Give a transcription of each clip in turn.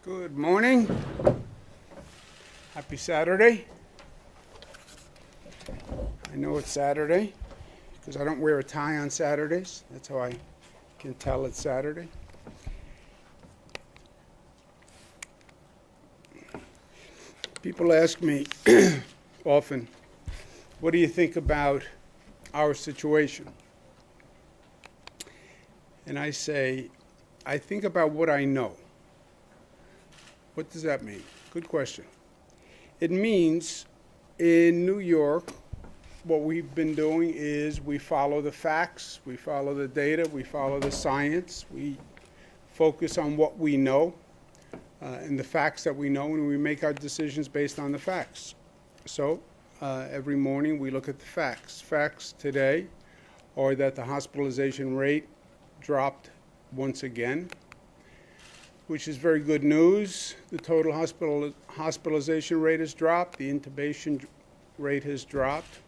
Good morning. Happy Saturday. I know it's Saturday because I don't wear a tie on Saturdays. That's how I can tell it's Saturday. People ask me often, what do you think about our situation? And I say, I think about what I know. What does that mean? Good question. It means in New York, what we've been doing is we follow the facts, we follow the data, we follow the science, we focus on what we know and the facts that we know, and we make our decisions based on the facts. So every morning we look at the facts. Facts today are that the hospitalization rate dropped once again, which is very good news. The total hospitalization rate has dropped. The intubation rate has dropped.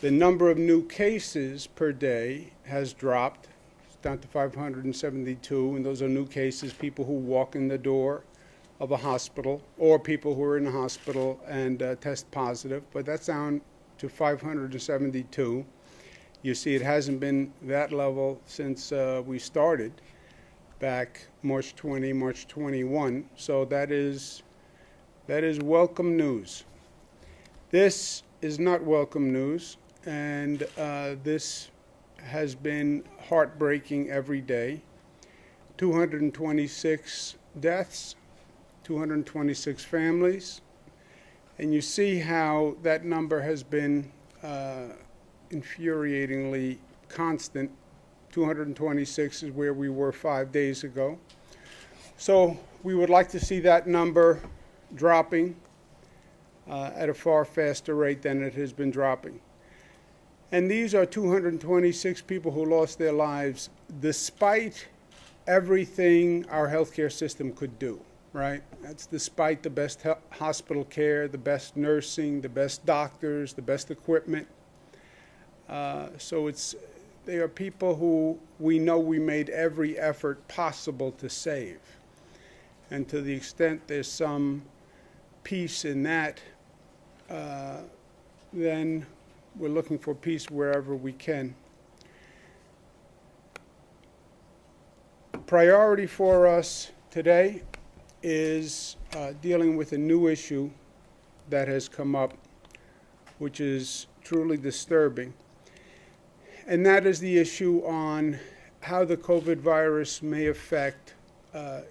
The number of new cases per day has dropped. It's down to 572, and those are new cases, people who walk in the door of a hospital or people who are in a hospital and test positive, but that's down to 572. You see, it hasn't been that level since we started back March 20, March 21. So that is welcome news. This is not welcome news, and this has been heartbreaking every day. 226 deaths, 226 families, and you see how that number has been infuriatingly constant. 226 is where we were 5 days ago. So we would like to see that number dropping at a far faster rate than it has been dropping. And these are 226 people who lost their lives despite everything our healthcare system could do, right? That's despite the best hospital care, the best nursing, the best doctors, the best equipment. They are people who we know we made every effort possible to save. And to the extent there's some peace in that, then we're looking for peace wherever we can. Priority for us today is dealing with a new issue that has come up, which is truly disturbing. And that is the issue on how the COVID virus may affect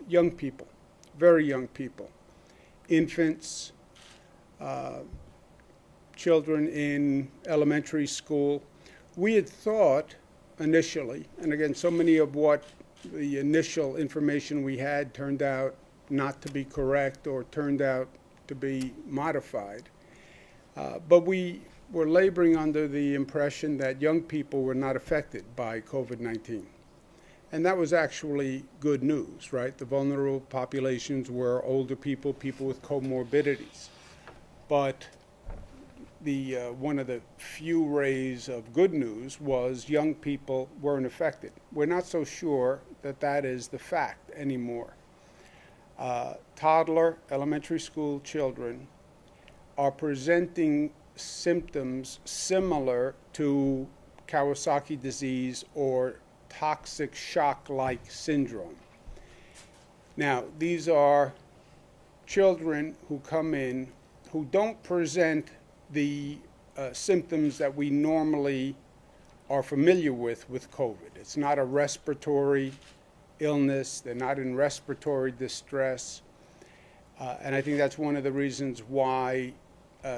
young people, very young people, infants, children in elementary school. We had thought initially, and again, so many of what the initial information we had turned out not to be correct or turned out to be modified, but we were laboring under the impression that young people were not affected by COVID-19. And that was actually good news, right? The vulnerable populations were older people, people with comorbidities. But one of the few rays of good news was young people weren't affected. We're not so sure that that is the fact anymore. Toddler, elementary school children are presenting symptoms similar to Kawasaki disease or toxic shock-like syndrome. Now, these are children who come in who don't present the symptoms that we normally are familiar with COVID. It's not a respiratory illness. They're not in respiratory distress. And I think that's one of the reasons why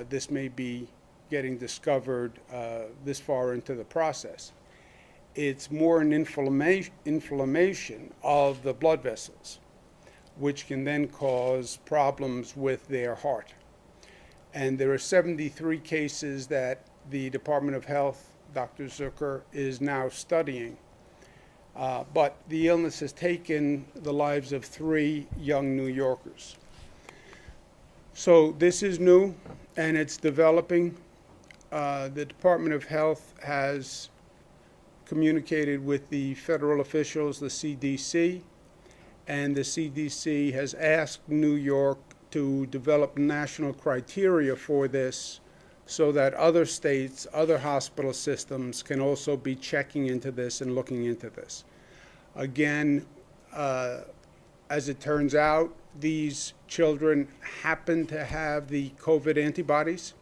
this may be getting discovered this far into the process. It's more an inflammation of the blood vessels, which can then cause problems with their heart. And there are 73 cases that the Department of Health, Dr. Zucker, is now studying. But the illness has taken the lives of 3 young New Yorkers. So this is new, and it's developing. The Department of Health has communicated with the federal officials, the CDC, and the CDC has asked New York to develop national criteria for this so that other states, other hospital systems can also be checking into this and looking into this. Again, as it turns out, these children happen to have the COVID antibodies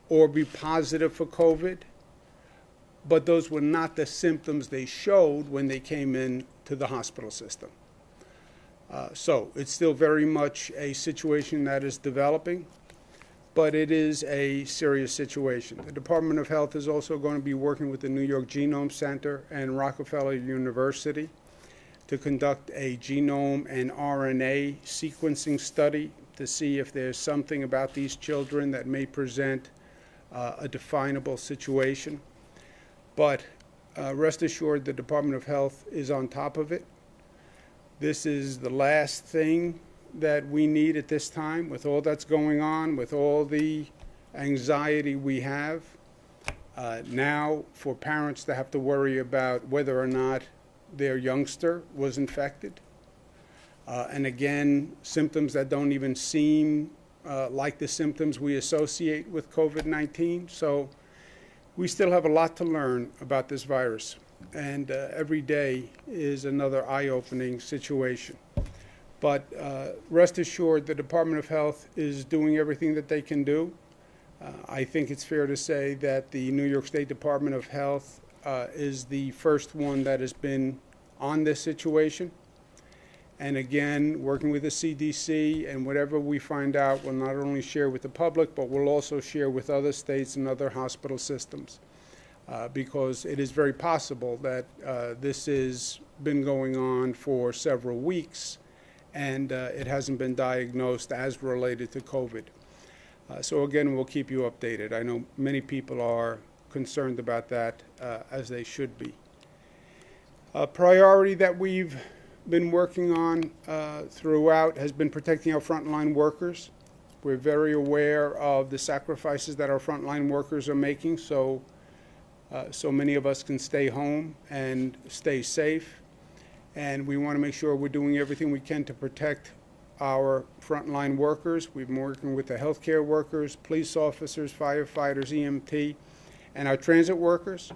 or be positive for COVID, but those were not the symptoms they showed when they came in to the hospital system. So it's still very much a situation that is developing, but it is a serious situation. The Department of Health is also going to be working with the New York Genome Center and Rockefeller University to conduct a genome and RNA sequencing study to see if there's something about these children that may present a definable situation. But rest assured, the Department of Health is on top of it. This is the last thing that we need at this time with all that's going on, with all the anxiety we have. Now, for parents to have to worry about whether or not their youngster was infected. And again, symptoms that don't even seem like the symptoms we associate with COVID-19. So we still have a lot to learn about this virus. And every day is another eye-opening situation. But rest assured, the Department of Health is doing everything that they can do. I think it's fair to say that the New York State Department of Health is the first one that has been on this situation. And again, working with the CDC, and whatever we find out, we'll not only share with the public, but we'll also share with other states and other hospital systems. Because it is very possible that this has been going on for several weeks, and it hasn't been diagnosed as related to COVID. So again, we'll keep you updated. I know many people are concerned about that, as they should be. A priority that we've been working on throughout has been protecting our frontline workers. We're very aware of the sacrifices that our frontline workers are making, so many of us can stay home and stay safe. And we want to make sure we're doing everything we can to protect our frontline workers. We've been working with the healthcare workers, police officers, firefighters, EMT, and our transit workers.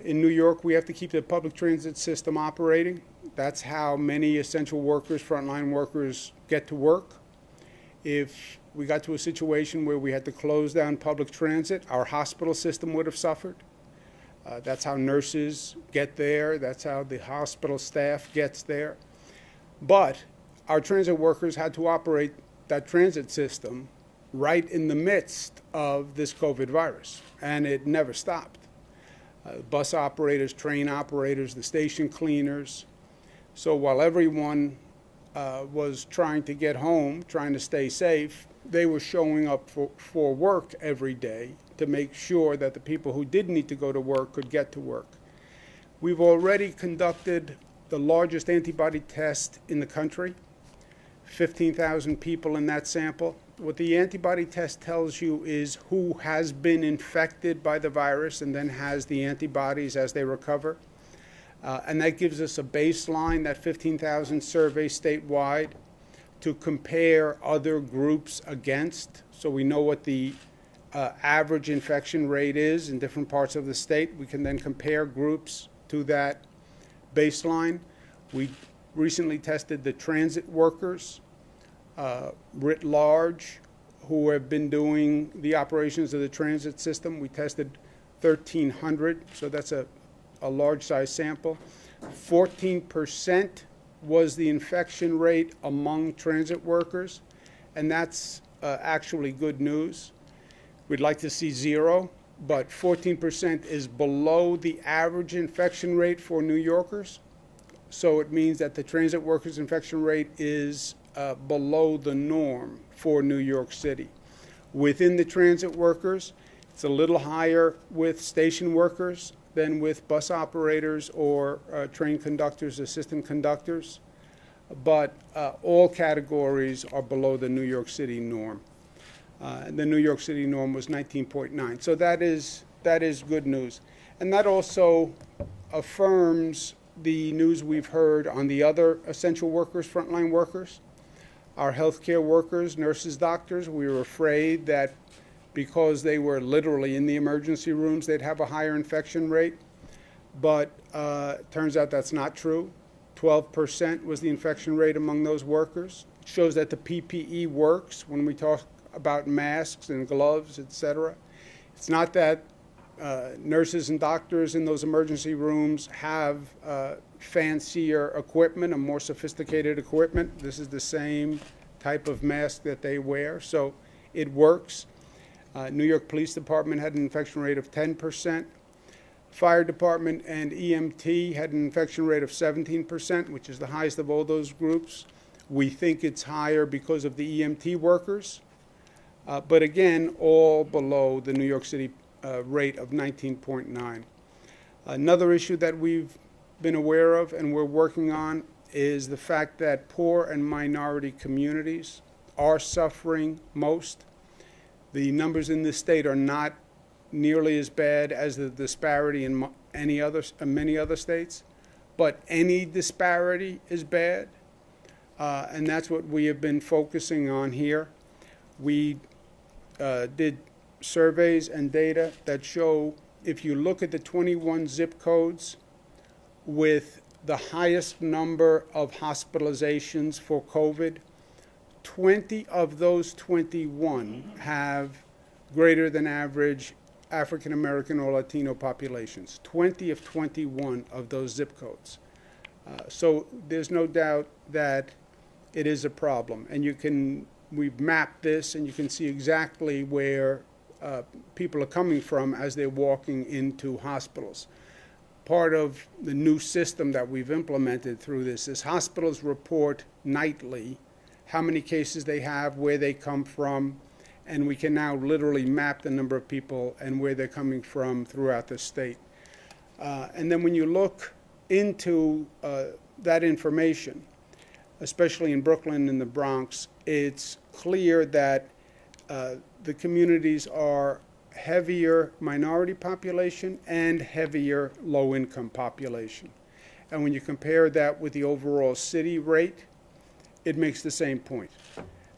In New York, we have to keep the public transit system operating. That's how many essential workers, frontline workers, get to work. If we got to a situation where we had to close down public transit, our hospital system would have suffered. That's how nurses get there. That's how the hospital staff gets there. But our transit workers had to operate that transit system right in the midst of this COVID virus, and it never stopped. Bus operators, train operators, the station cleaners. So while everyone was trying to get home, trying to stay safe, they were showing up for work every day to make sure that the people who did need to go to work could get to work. We've already conducted the largest antibody test in the country, 15,000 people in that sample. What the antibody test tells you is who has been infected by the virus and then has the antibodies as they recover. And that gives us a baseline, that 15,000 survey statewide, to compare other groups against, so we know what the average infection rate is in different parts of the state. We can then compare groups to that baseline. We recently tested the transit workers writ large who have been doing the operations of the transit system. We tested 1,300, so that's a large size sample. 14% was the infection rate among transit workers, and that's actually good news. We'd like to see 0, but 14% is below the average infection rate for New Yorkers. So it means that the transit workers' infection rate is below the norm for New York City. Within the transit workers, it's a little higher with station workers than with bus operators or train conductors, assistant conductors. But all categories are below the New York City norm. The New York City norm was 19.9. So that is good news. And that also affirms the news we've heard on the other essential workers, frontline workers, our healthcare workers, nurses, doctors. We were afraid that because they were literally in the emergency rooms, they'd have a higher infection rate. But turns out that's not true. 12% was the infection rate among those workers. It shows that the PPE works when we talk about masks and gloves, etc. It's not that nurses and doctors in those emergency rooms have fancier equipment, a more sophisticated equipment. This is the same type of mask that they wear, so it works. New York Police Department had an infection rate of 10%. Fire Department and EMT had an infection rate of 17%, which is the highest of all those groups. We think it's higher because of the EMT workers, but again, all below the New York City rate of 19.9. Another issue that we've been aware of and we're working on is the fact that poor and minority communities are suffering most. The numbers in this state are not nearly as bad as the disparity in many other states, but any disparity is bad, and that's what we have been focusing on here. We did surveys and data that show if you look at the 21 zip codes with the highest number of hospitalizations for COVID, 20 of those 21 have greater than average African American or Latino populations. 20 of 21 of those zip codes. So there's no doubt that it is a problem. And we've mapped this and you can see exactly where people are coming from as they're walking into hospitals. Part of the new system that we've implemented through this is hospitals report nightly how many cases they have, where they come from, and we can now literally map the number of people and where they're coming from throughout the state. And then when you look into that information, especially in Brooklyn and the Bronx, it's clear that the communities are heavier minority population and heavier low-income population. And when you compare that with the overall city rate, it makes the same point.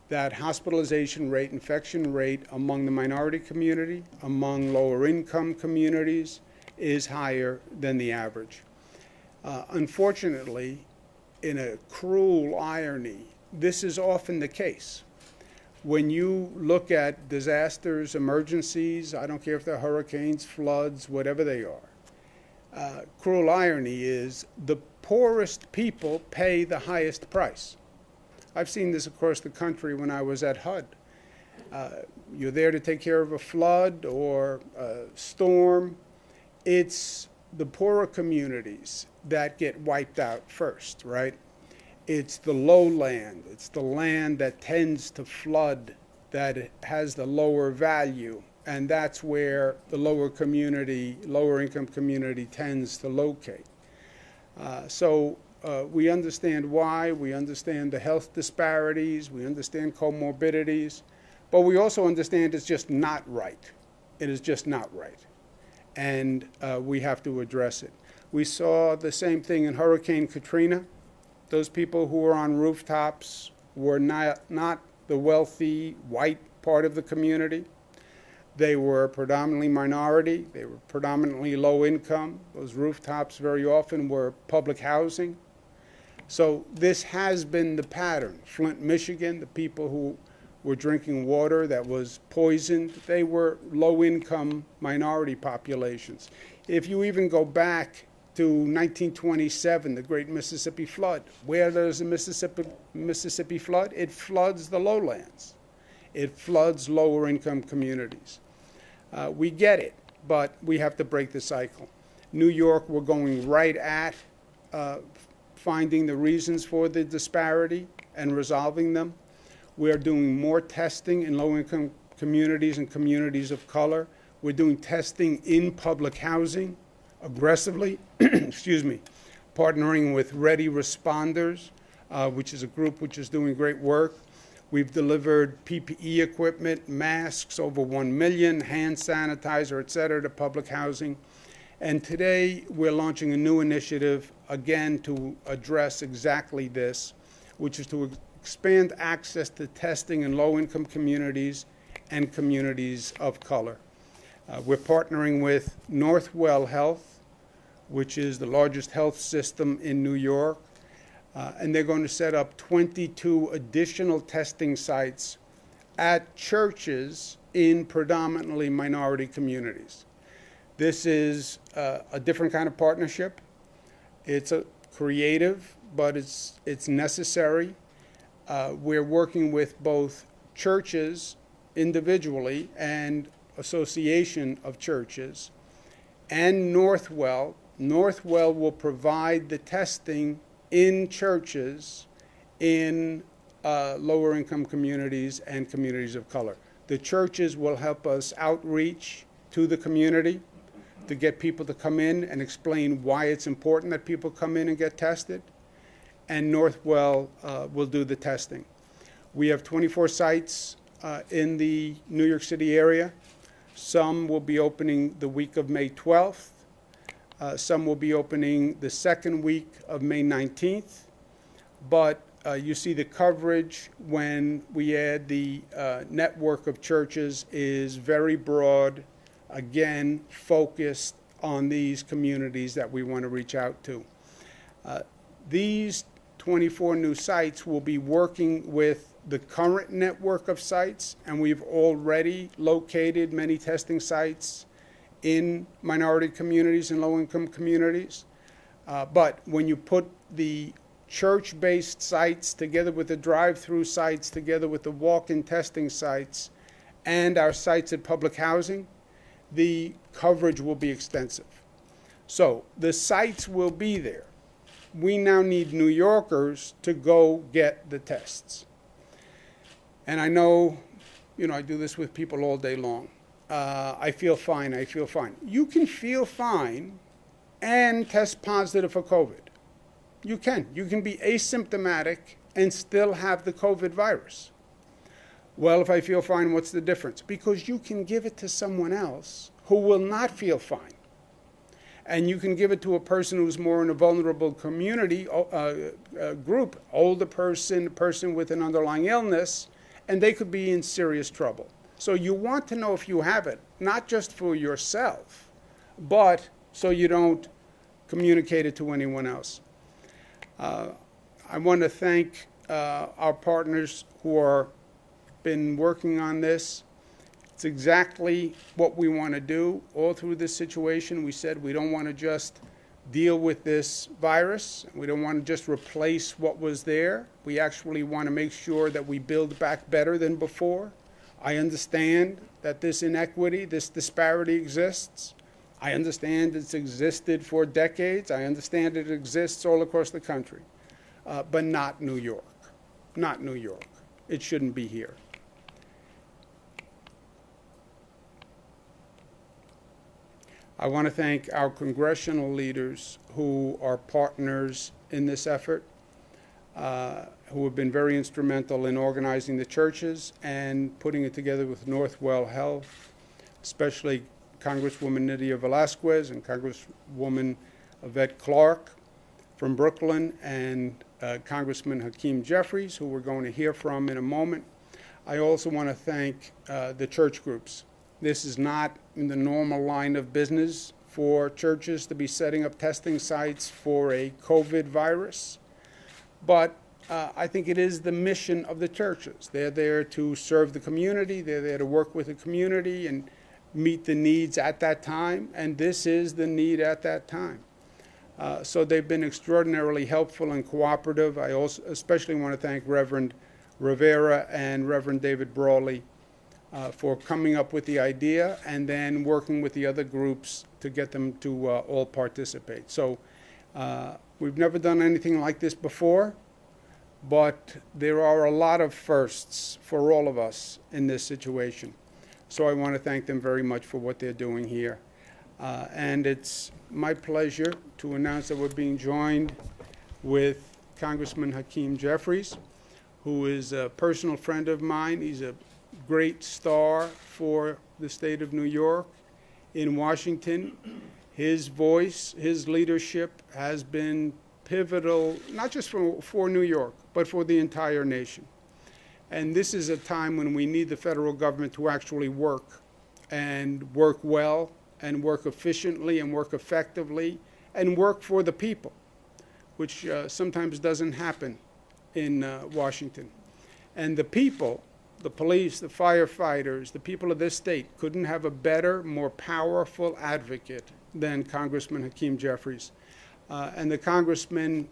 That hospitalization rate, infection rate among the minority community, among lower-income communities, is higher than the average. Unfortunately, in a cruel irony, this is often the case. When you look at disasters, emergencies, I don't care if they're hurricanes, floods, whatever they are, cruel irony is the poorest people pay the highest price. I've seen this across the country when I was at HUD. You're there to take care of a flood or a storm. It's the poorer communities that get wiped out first, right? It's the lowland. It's the land that tends to flood, that has the lower value, and that's where the lower income community tends to locate. So we understand why, we understand the health disparities, we understand comorbidities, but we also understand it's just not right. It is just not right. And we have to address it. We saw the same thing in Hurricane Katrina. Those people who were on rooftops were not the wealthy white part of the community. They were predominantly minority. They were predominantly low income. Those rooftops very often were public housing. So this has been the pattern. Flint, Michigan, the people who were drinking water that was poisoned, they were low-income minority populations. If you even go back to 1927, the Great Mississippi Flood, where there's a Mississippi flood, it floods the lowlands. It floods lower-income communities. We get it, but we have to break the cycle. New York, we're going right at finding the reasons for the disparity and resolving them. We are doing more testing in low-income communities and communities of color. We're doing testing in public housing aggressively, excuse me, partnering with Ready Responders, which is a group which is doing great work. We've delivered PPE equipment, masks, over 1 million, hand sanitizer, et cetera, to public housing. And today we're launching a new initiative, again, to address exactly this, which is to expand access to testing in low-income communities and communities of color. We're partnering with Northwell Health, which is the largest health system in New York, and they're going to set up 22 additional testing sites at churches in predominantly minority communities. This is a different kind of partnership. It's creative, but it's necessary. We're working with both churches individually and association of churches and Northwell. Northwell will provide the testing in churches in lower income communities and communities of color. The churches will help us outreach to the community to get people to come in and explain why it's important that people come in and get tested. And Northwell will do the testing. We have 24 sites in the New York City area. Some will be opening the week of May 12th. Some will be opening the second week of May 19th. But you see the coverage when we add the network of churches is very broad, again, focused on these communities that we want to reach out to. These 24 new sites will be working with the current network of sites, and we've already located many testing sites in minority communities and low-income communities. But when you put the church-based sites together with the drive-through sites, together with the walk-in testing sites, and our sites at public housing, the coverage will be extensive. So the sites will be there. We now need New Yorkers to go get the tests. And I know, I do this with people all day long. I feel fine, I feel fine. You can feel fine and test positive for COVID. You can. You can be asymptomatic and still have the COVID virus. Well, if I feel fine, what's the difference? Because you can give it to someone else who will not feel fine. And you can give it to a person who's more in a vulnerable community group, older person, person with an underlying illness, and they could be in serious trouble. So you want to know if you have it, not just for yourself, but so you don't communicate it to anyone else. I want to thank our partners who are been working on this. It's exactly what we want to do all through this situation. We said we don't want to just deal with this virus. We don't want to just replace what was there. We actually want to make sure that we build back better than before. I understand that this inequity, this disparity exists. I understand it's existed for decades. I understand it exists all across the country, but not New York. Not New York. It shouldn't be here. I want to thank our congressional leaders who are partners in this effort, who have been very instrumental in organizing the churches and putting it together with Northwell Health, especially Congresswoman Nydia Velázquez and Congresswoman Yvette Clarke from Brooklyn, and Congressman Hakeem Jeffries, who we're going to hear from in a moment. I also want to thank the church groups. This is not in the normal line of business for churches to be setting up testing sites for a COVID virus, but I think it is the mission of the churches. They're there to serve the community. They're there to work with the community and meet the needs at that time, and this is the need at that time. So they've been extraordinarily helpful and cooperative. I also especially want to thank Reverend Rivera and Reverend David Brawley for coming up with the idea and then working with the other groups to get them to all participate. So we've never done anything like this before, but there are a lot of firsts for all of us in this situation. So I want to thank them very much for what they're doing here. And it's my pleasure to announce that we're being joined with Congressman Hakeem Jeffries, who is a personal friend of mine. He's a great star for the state of New York. In Washington, His voice, his leadership has been pivotal, not just for New York, but for the entire nation. And this is a time when we need the federal government to actually work and work well and work efficiently and work effectively and work for the people, which sometimes doesn't happen in Washington. And the people, the police, the firefighters, the people of this state couldn't have a better, more powerful advocate than Congressman Hakeem Jeffries. And the congressman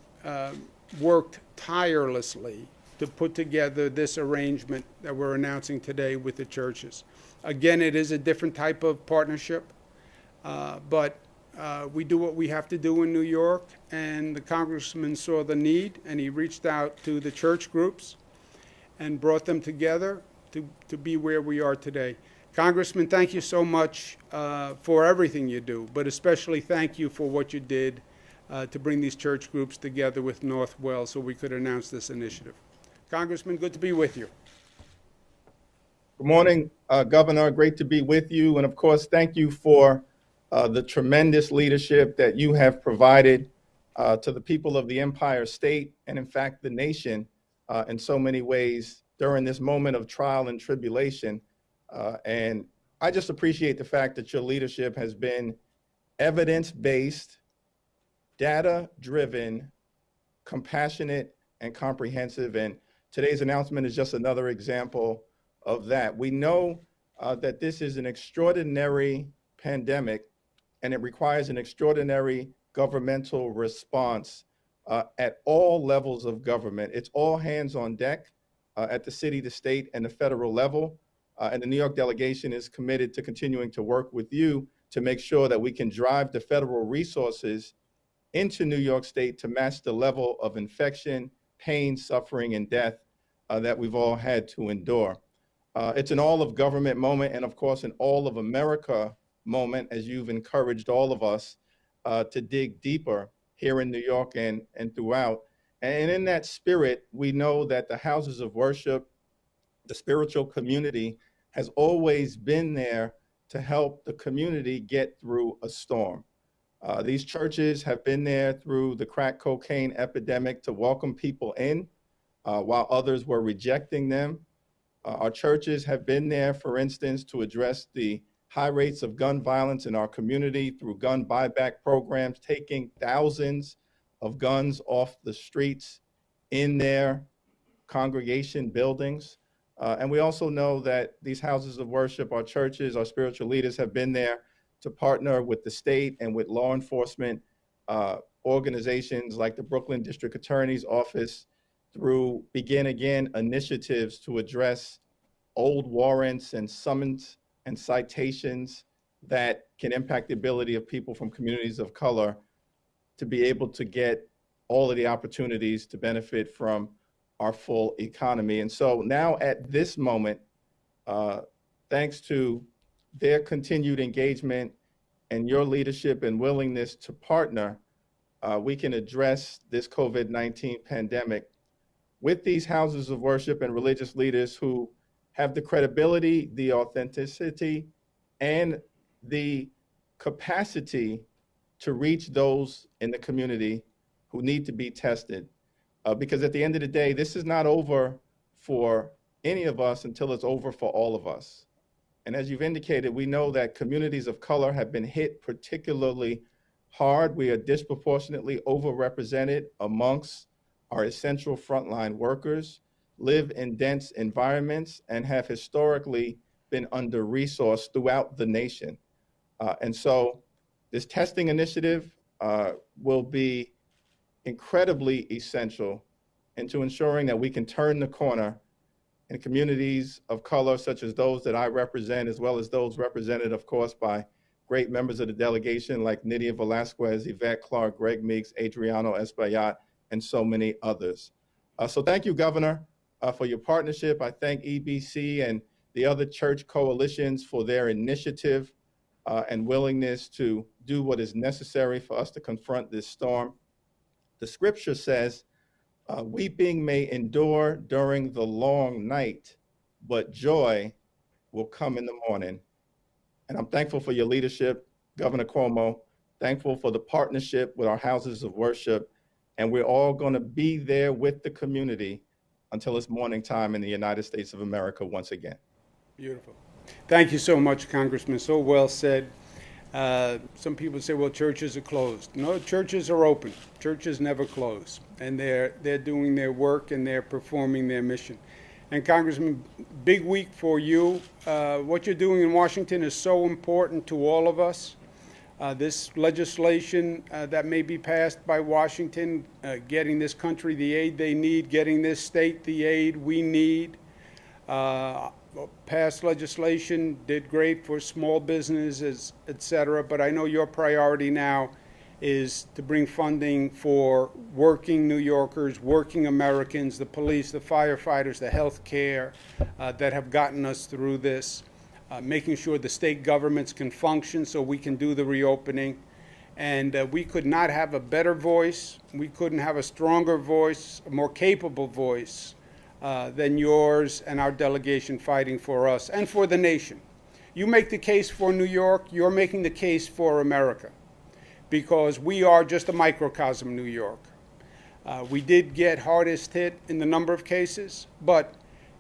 worked tirelessly to put together this arrangement that we're announcing today with the churches. Again, it is a different type of partnership, but we do what we have to do in New York, and the congressman saw the need, and he reached out to the church groups and brought them together to be where we are today. Congressman, thank you so much for everything you do, but especially thank you for what you did to bring these church groups together with Northwell so we could announce this initiative. Congressman, good to be with you. Good morning, Governor. Great to be with you. And of course, thank you for the tremendous leadership that you have provided to the people of the Empire State and, in fact, the nation in so many ways during this moment of trial and tribulation. And I just appreciate the fact that your leadership has been evidence-based, data-driven, compassionate, and comprehensive. And today's announcement is just another example of that. We know that this is an extraordinary pandemic, and it requires an extraordinary governmental response at all levels of government. It's all hands on deck at the city, the state, and the federal level. And the New York delegation is committed to continuing to work with you to make sure that we can drive the federal resources into New York State to match the level of infection, pain, suffering, and death that we've all had to endure. It's an all of government moment, and of course, an all of America moment, as you've encouraged all of us to dig deeper here in New York and throughout. And in that spirit, we know that the houses of worship, the spiritual community, has always been there to help the community get through a storm. These churches have been there through the crack cocaine epidemic to welcome people in while others were rejecting them. Our churches have been there, for instance, to address the high rates of gun violence in our community through gun buyback programs, taking thousands of guns off the streets in their congregation buildings. And we also know that these houses of worship, our churches, our spiritual leaders have been there to partner with the state and with law enforcement organizations like the Brooklyn District Attorney's Office through Begin Again initiatives to address old warrants and summons and citations that can impact the ability of people from communities of color to be able to get all of the opportunities to benefit from our full economy. And so now at this moment, thanks to their continued engagement and your leadership and willingness to partner, we can address this COVID-19 pandemic with these houses of worship and religious leaders who have the credibility, the authenticity, and the capacity to reach those in the community who need to be tested. Because at the end of the day, this is not over for any of us until it's over for all of us. And as you've indicated, we know that communities of color have been hit particularly hard. We are disproportionately overrepresented amongst our essential frontline workers, live in dense environments, and have historically been under-resourced throughout the nation. And so this testing initiative will be incredibly essential into ensuring that we can turn the corner in communities of color, such as those that I represent, as well as those represented, of course, by great members of the delegation like Nydia Velasquez, Yvette Clark, Greg Meeks, Adriano Espaillat, and so many others. So thank you, Governor, for your partnership. I thank EBC and the other church coalitions for their initiative and willingness to do what is necessary for us to confront this storm. The scripture says, weeping may endure during the long night, but joy will come in the morning. And I'm thankful for your leadership, Governor Cuomo, thankful for the partnership with our houses of worship, and we're all going to be there with the community until it's morning time in the United States of America once again. Beautiful. Thank you so much, Congressman. So well said. Some people say, well, churches are closed. No, churches are open. Churches never close. And they're doing their work and they're performing their mission. And Congressman, big week for you. What you're doing in Washington is so important to all of us. This legislation that may be passed by Washington, getting this country the aid they need, getting this state the aid we need. Past legislation did great for small businesses, et cetera, but I know your priority now is to bring funding for working New Yorkers, working Americans, the police, the firefighters, the health care that have gotten us through this, making sure the state governments can function so we can do the reopening. And we could not have a better voice, we couldn't have a stronger voice, a more capable voice than yours and our delegation fighting for us and for the nation. You make the case for New York, you're making the case for America, because we are just a microcosm New York. We did get hardest hit in the number of cases, but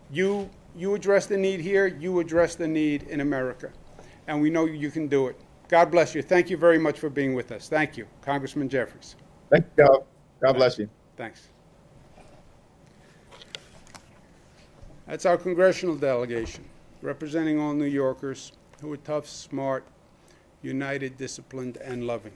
you address the need here, you address the need in America, and we know you can do it. God bless you. Thank you very much for being with us. Thank you, Congressman Jeffries. Thank you, God. God bless you. Thanks. That's our congressional delegation, representing all New Yorkers who are tough, smart, united, disciplined, and loving.